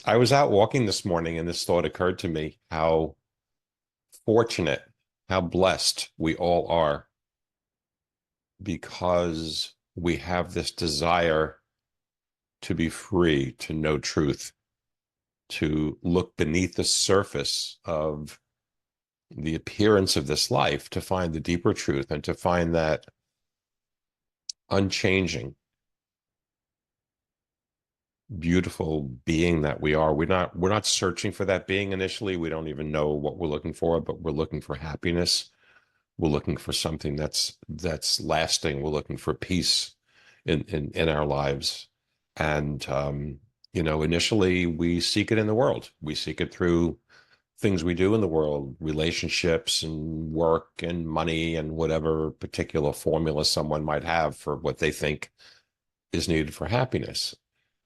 I was out walking this morning and this thought occurred to me how fortunate, how blessed we all are because we have this desire to be free, to know truth, to look beneath the surface of the appearance of this life, to find the deeper truth and to find that unchanging, beautiful being that we are. We're not searching for that being initially. We don't even know what we're looking for, but we're looking for happiness. We're looking for something that's lasting. We're looking for peace in our lives. And initially we seek it in the world. We seek it through things we do in the world, relationships and work and money and whatever particular formula someone might have for what they think is needed for happiness.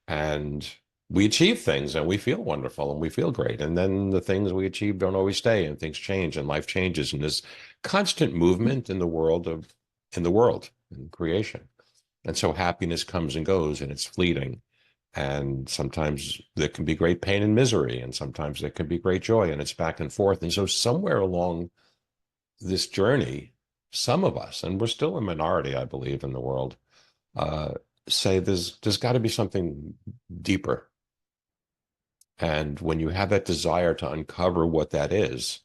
And we achieve things and we feel wonderful and we feel great. And then the things we achieve don't always stay and things change and life changes. And there's constant movement in the world, in creation. And so happiness comes and goes and it's fleeting. And sometimes there can be great pain and misery, and sometimes there can be great joy, and it's back and forth. And so somewhere along this journey, some of us, and we're still a minority, I believe, in the world, uh, say there's got to be something deeper. And when you have that desire to uncover what that is,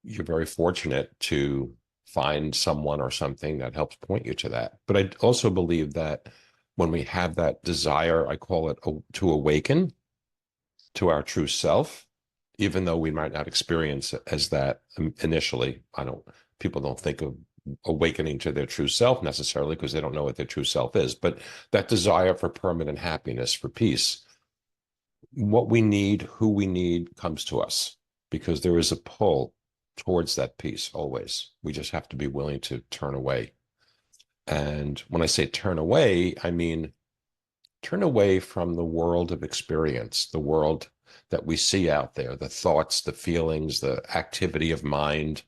you're very fortunate to find someone or something that helps point you to that. But I also believe that when we have that desire, I call it to awaken to our true self, even though we might not experience it as that initially. People don't think of awakening to their true self necessarily because they don't know what their true self is. But that desire for permanent happiness, for peace, what we need, who we need comes to us because there is a pull towards that peace always. We just have to be willing to turn away. And when I say turn away, I mean turn away from the world of experience, the world that we see out there, the thoughts, the feelings, the activity of mind.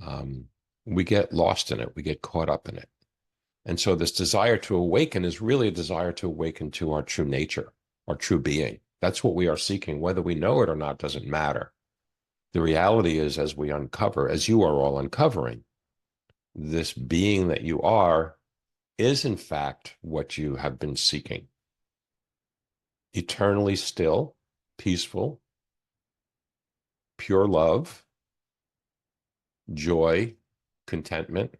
Um, we get lost in it, we get caught up in it. And so, this desire to awaken is really a desire to awaken to our true nature, our true being. That's what we are seeking. Whether we know it or not doesn't matter. The reality is, as we uncover, as you are all uncovering, this being that you are is, in fact, what you have been seeking. Eternally still, peaceful, pure love, joy, contentment.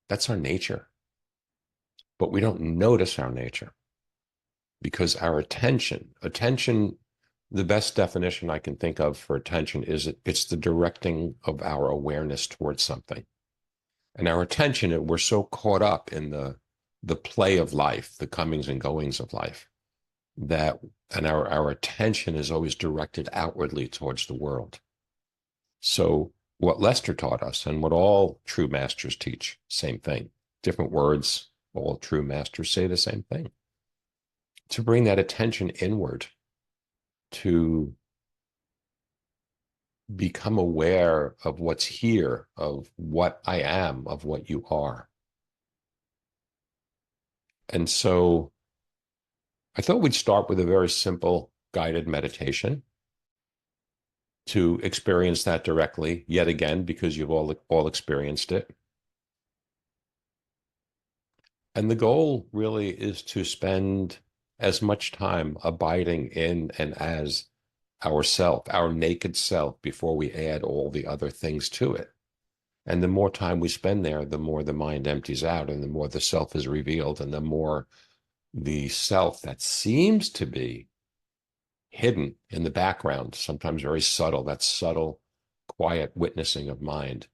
That's our nature. But we don't notice our nature because our attention, the best definition I can think of for attention is it's the directing of our awareness towards something. And our attention, we're so caught up in the play of life, the comings and goings of life, that and our attention is always directed outwardly towards the world. So what Lester taught us and what all true masters teach, same thing, different words, all true masters say the same thing. To bring that attention inward, to become aware of what's here, of what I am, of what you are. And so I thought we'd start with a very simple guided meditation to experience that directly, yet again, because you've all experienced it. And the goal really is to spend as much time abiding in and as ourself, our naked self, before we add all the other things to it. And the more time we spend there, the more the mind empties out and the more the self is revealed and the more the self that seems to be hidden in the background, sometimes very subtle, that subtle, quiet witnessing of mind,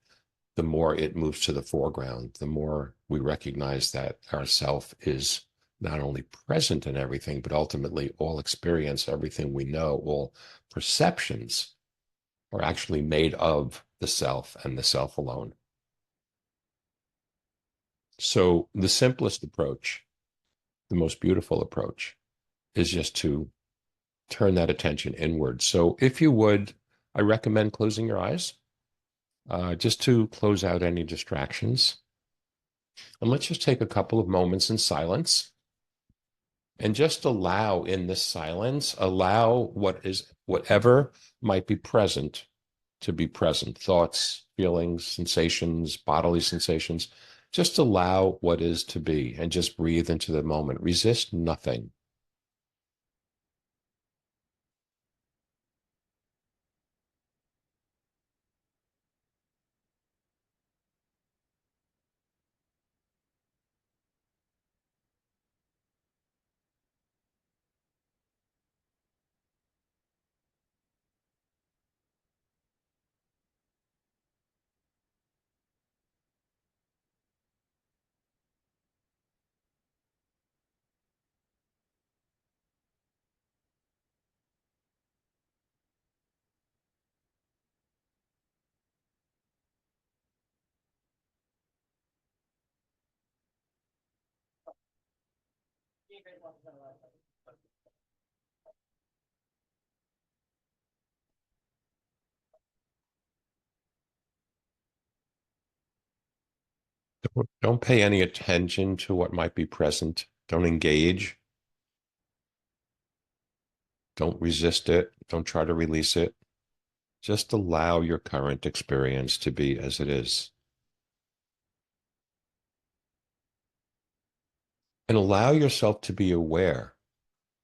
the more it moves to the foreground, the more we recognize that our self is not only present in everything, but ultimately all experience, everything we know, all perceptions are actually made of the self and the self alone. So the simplest approach, the most beautiful approach, is just to turn that attention inward. So if you would, I recommend closing your eyes just to close out any distractions. And let's just take a couple of moments in silence And just allow in this silence, allow whatever might be present to be present. Thoughts, feelings, sensations, bodily sensations. Just allow what is to be and just breathe into the moment. Resist nothing. Don't pay any attention to what might be present. Don't engage. Don't resist it. Don't try to release it. Just allow your current experience to be as it is. And allow yourself to be aware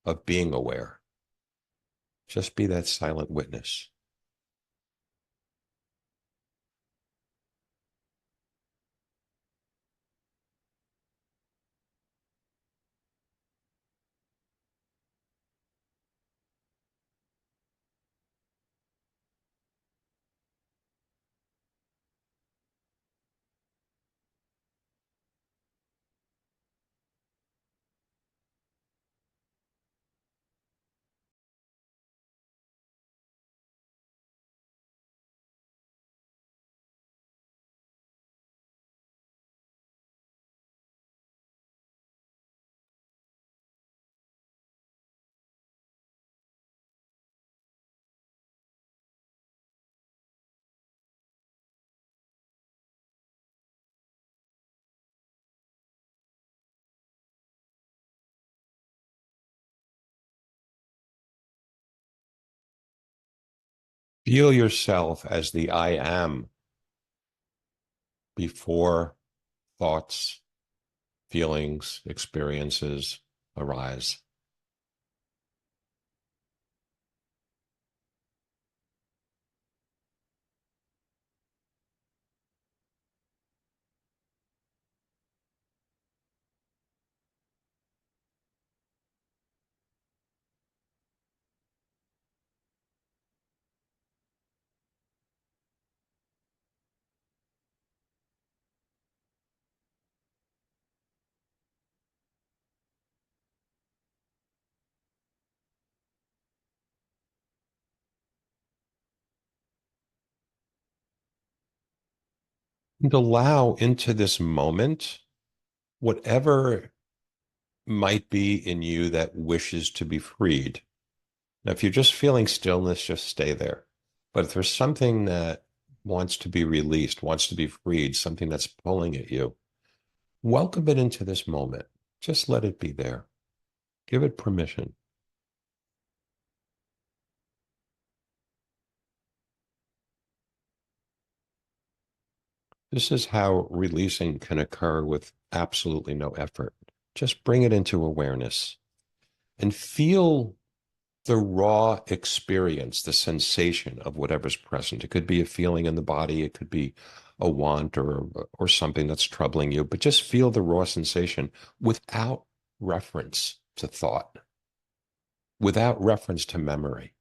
of being aware. Just be that silent witness. Feel yourself as the I am before thoughts, feelings, experiences arise. And allow into this moment whatever might be in you that wishes to be freed. Now, if you're just feeling stillness, just stay there. But if there's something that wants to be released, wants to be freed, something that's pulling at you, welcome it into this moment. Just let it be there. Give it permission. This is how releasing can occur with absolutely no effort. Just bring it into awareness and feel the raw experience, the sensation of whatever's present. It could be a feeling in the body, it could be a want or something that's troubling you, but just feel the raw sensation without reference to thought, without reference to memory.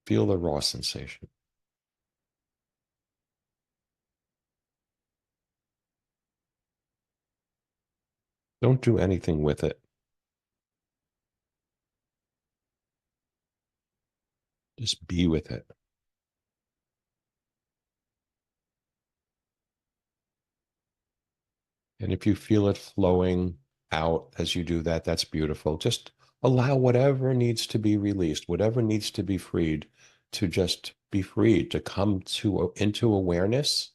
Feel the raw sensation. Don't do anything with it. Just be with it. And if you feel it flowing out as you do that, that's beautiful. Just allow whatever needs to be released, whatever needs to be freed, to just be freed, to come to into awareness,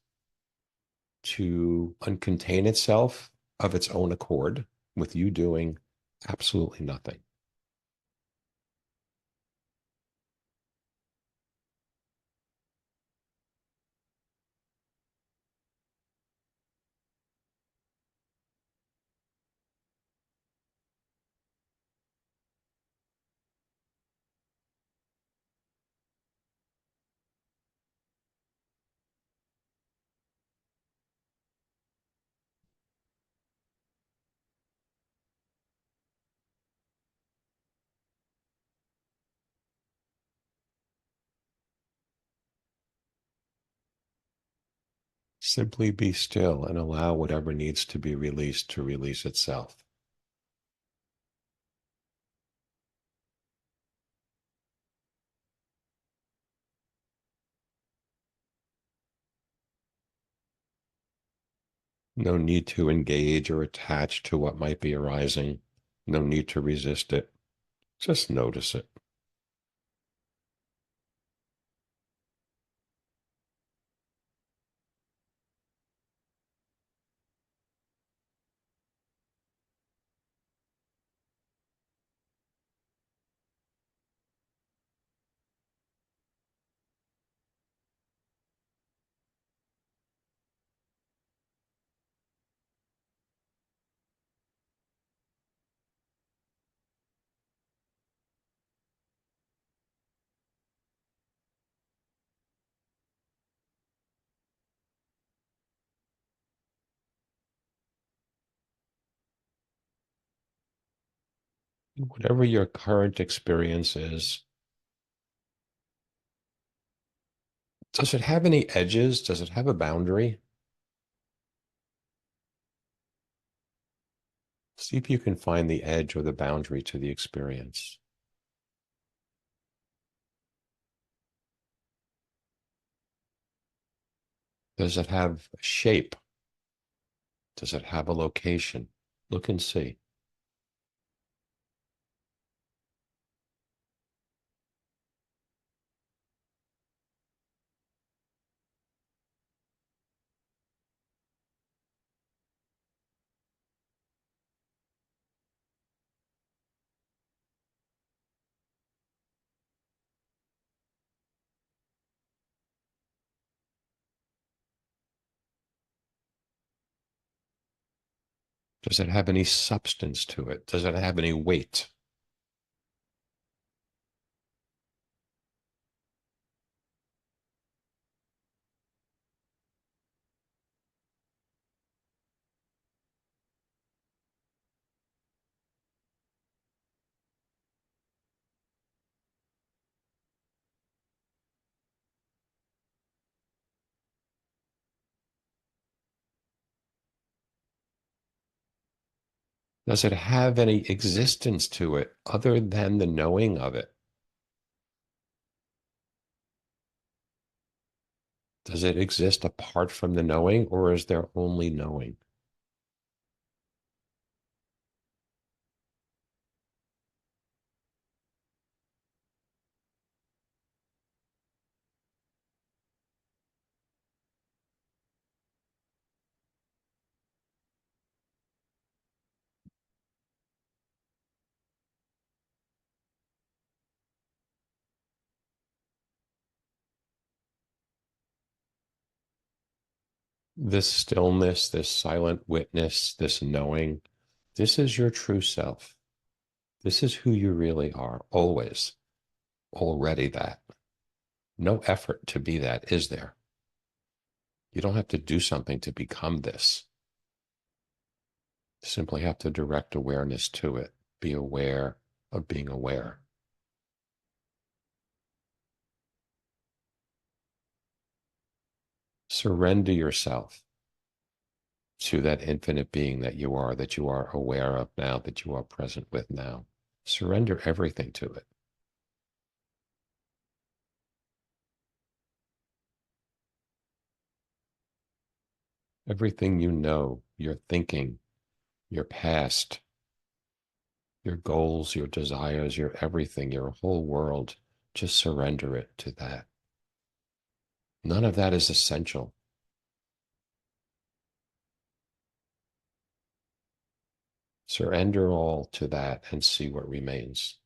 to uncontain itself of its own accord. with you doing absolutely nothing. Simply be still and allow whatever needs to be released to release itself. No need to engage or attach to what might be arising. No need to resist it. Just notice it. Whatever your current experience is, does it have any edges? Does it have a boundary? See if you can find the edge or the boundary to the experience. Does it have a shape? Does it have a location? Look and see. Does it have any substance to it? Does it have any weight? Does it have any existence to it other than the knowing of it? Does it exist apart from the knowing, or is there only knowing? This stillness, this silent witness, this knowing, this is your true self. This is who you really are, always, already that. No effort to be that, is there? You don't have to do something to become this. You simply have to direct awareness to it. Be aware of being aware. Surrender yourself to that infinite being that you are aware of now, that you are present with now. Surrender everything to it. Everything you know, your thinking, your past, your goals, your desires, your everything, your whole world, just surrender it to that. None of that is essential. Surrender all to that and see what remains.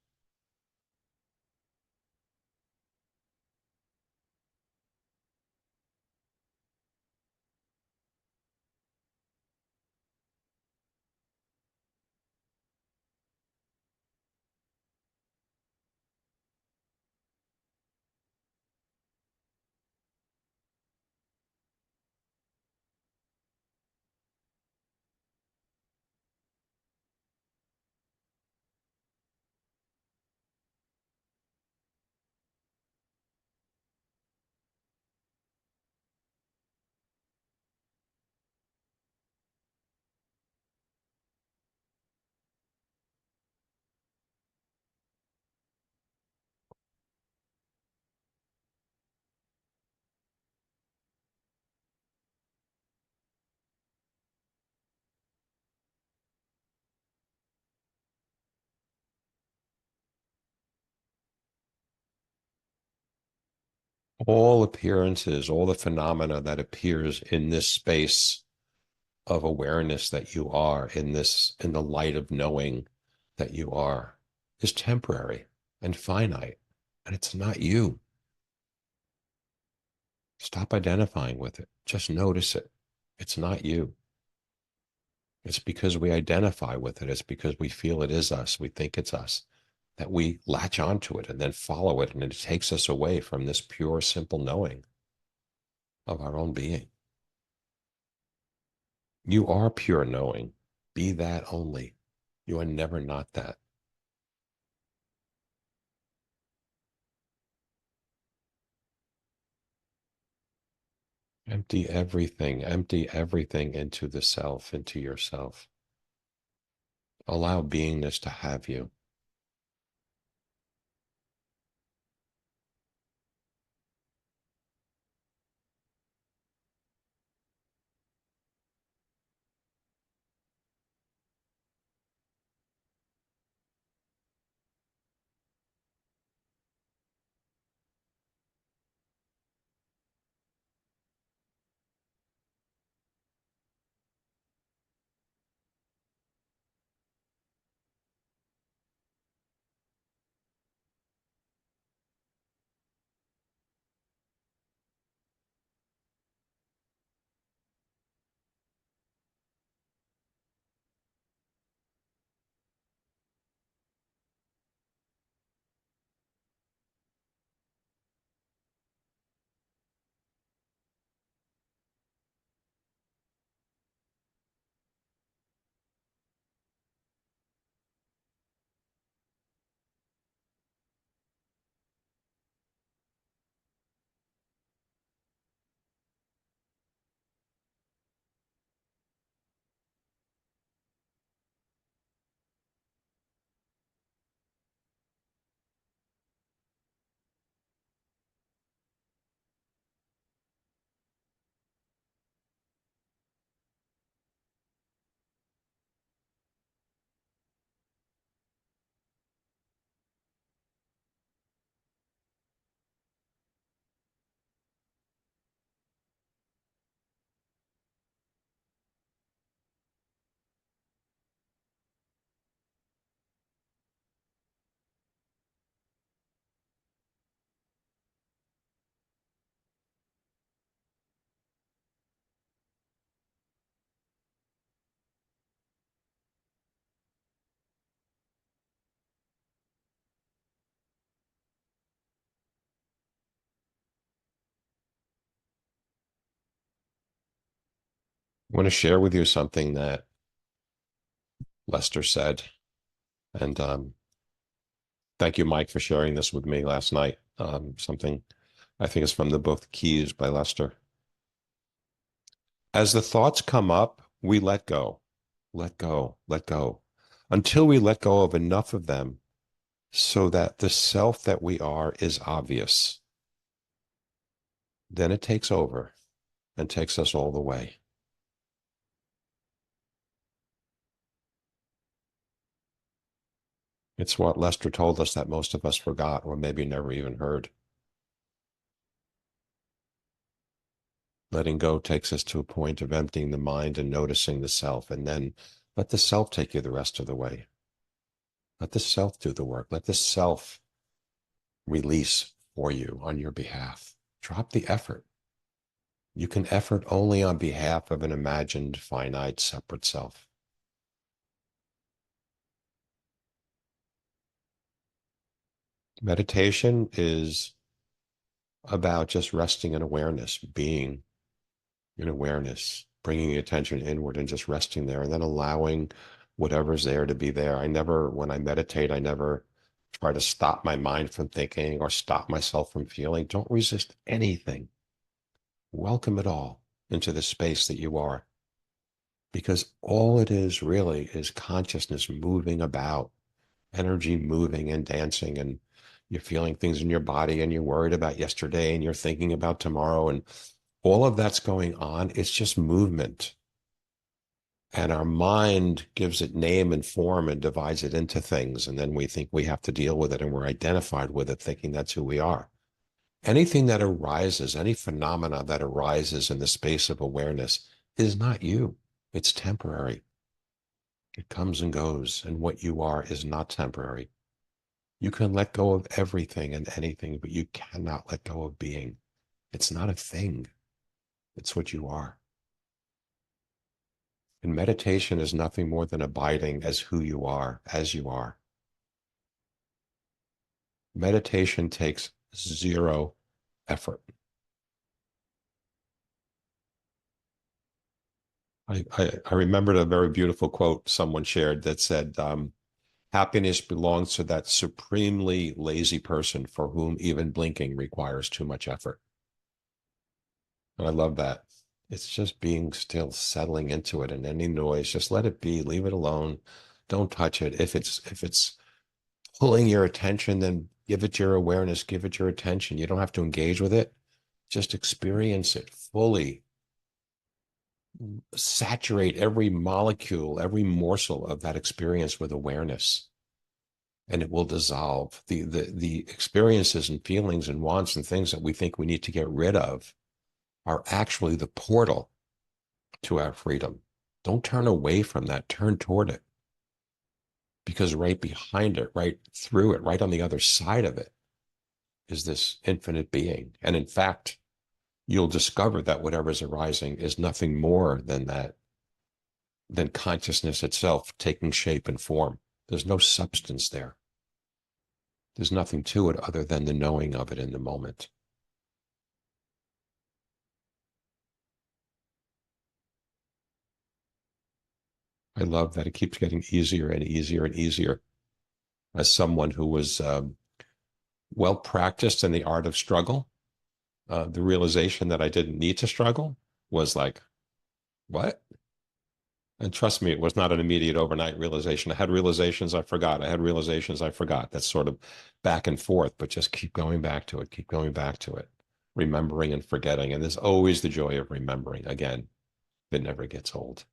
All appearances, all the phenomena that appears in this space of awareness that you are, in the light of knowing that you are, is temporary and finite, and it's not you. Stop identifying with it. Just notice it. It's not you. It's because we identify with it. It's because we feel it is us. We think it's us that we latch onto it and then follow it. And it takes us away from this pure, simple knowing of our own being. You are pure knowing. Be that only. You are never not that. Empty everything into the self, into yourself. Allow beingness to have you. I want to share with you something that Lester said. And thank you, Mike, for sharing this with me last night. Something I think is from the book Keys by Lester. As the thoughts come up, we let go, let go, let go, until we let go of enough of them so that the self that we are is obvious. Then it takes over and takes us all the way. It's what Lester told us that most of us forgot or maybe never even heard. Letting go takes us to a point of emptying the mind and noticing the self. And then Let the self take you the rest of the way. Let the self do the work. Let the self release for you on your behalf. Drop the effort. You can effort only on behalf of an imagined, finite, separate self. Meditation is about just resting in awareness, being in awareness, bringing attention inward and just resting there and then allowing whatever's there to be there. When I meditate, I never try to stop my mind from thinking or stop myself from feeling. Don't resist anything. Welcome it all into the space that you are. Because all it is really is consciousness moving about, energy moving and dancing, and you're feeling things in your body and you're worried about yesterday and you're thinking about tomorrow and all of that's going on. It's just movement. And our mind gives it name and form and divides it into things. And then we think we have to deal with it and we're identified with it, thinking that's who we are. Anything that arises, any phenomena that arises in the space of awareness is not you. It's temporary. It comes and goes. And what you are is not temporary. You can let go of everything and anything, but you cannot let go of being. It's not a thing. It's what you are. And meditation is nothing more than abiding as who you are, as you are. Meditation takes zero effort. I remembered a very beautiful quote someone shared that said, happiness belongs to that supremely lazy person for whom even blinking requires too much effort. And I love that. It's just being still, settling into it, and any noise, just let it be, leave it alone. Don't touch it. If it's pulling your attention, then give it your awareness, give it your attention. You don't have to engage with it. Just experience it fully. Saturate every molecule, every morsel of that experience with awareness, and it will dissolve. The experiences and feelings and wants and things that we think we need to get rid of are actually the portal to our freedom. Don't turn away from that, turn toward it. Because right behind it, right through it, right on the other side of it is this infinite being. And in fact, you'll discover that whatever is arising is nothing more than that, than consciousness itself taking shape and form. There's no substance there. There's nothing to it other than the knowing of it in the moment. I love that it keeps getting easier and easier and easier. As someone who was well practiced in the art of struggle, the realization that I didn't need to struggle was like, what? And trust me, it was not an immediate overnight realization. I had realizations I forgot. I had realizations I forgot. That's sort of back and forth, but just keep going back to it, keep going back to it, remembering and forgetting. And there's always the joy of remembering. Again, it never gets old.